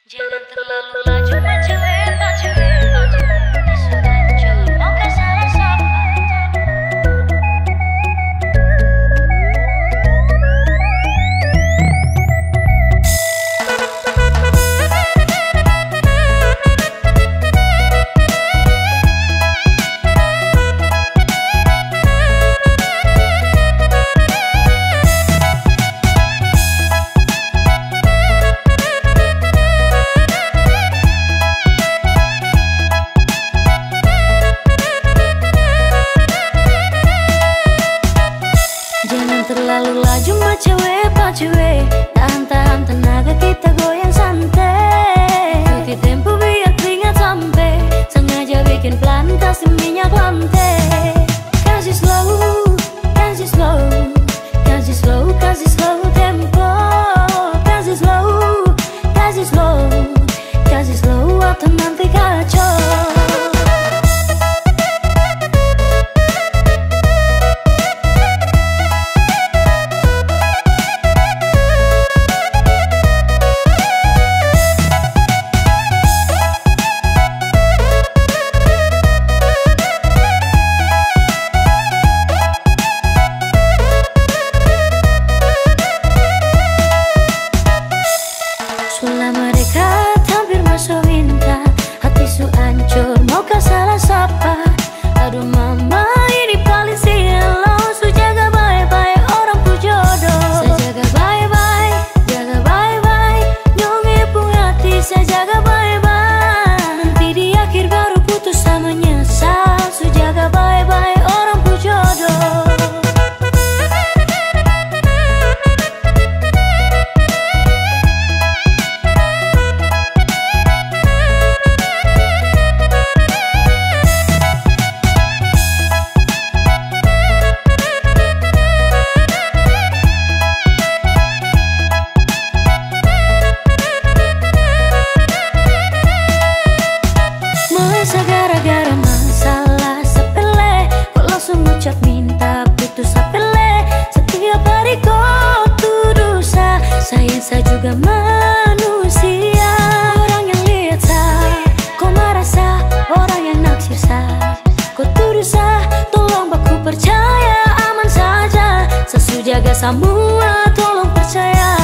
Jangan terlalu laju mencuek, isu hancur, mau ke salah sapa. Terlalu laju cewek, tahan tenaga kita goyang santai. Ikuti tempo biar keringat sampai, sengaja bikin pelan kasih minyak lantai. Kasih slow, kasih slow, kasih slow, kasih slow tempo. Kasih slow, kasih slow, kasih slow atau nanti kacau. Selama dekat hampir masuk minta, hati su hancur mau ke salah sapa. Aduh mama ini paling silau, su jaga bye-bye orang pu jodoh. Saya jaga bye-bye, jaga bye-bye, nyongi pun hati saya jaga bye-bye. Nanti di akhir baru putus sama nyesal, su jaga bye-bye orang pu jodoh. Gara-gara masalah sepele, kok langsung ngucap minta putus sepele. Setiap hari kau tuduh saya juga manusia. Orang yang lihat kau merasa orang yang naksir kau tuduh tolong baku percaya aman saja. Sesu jaga semua, tolong percaya.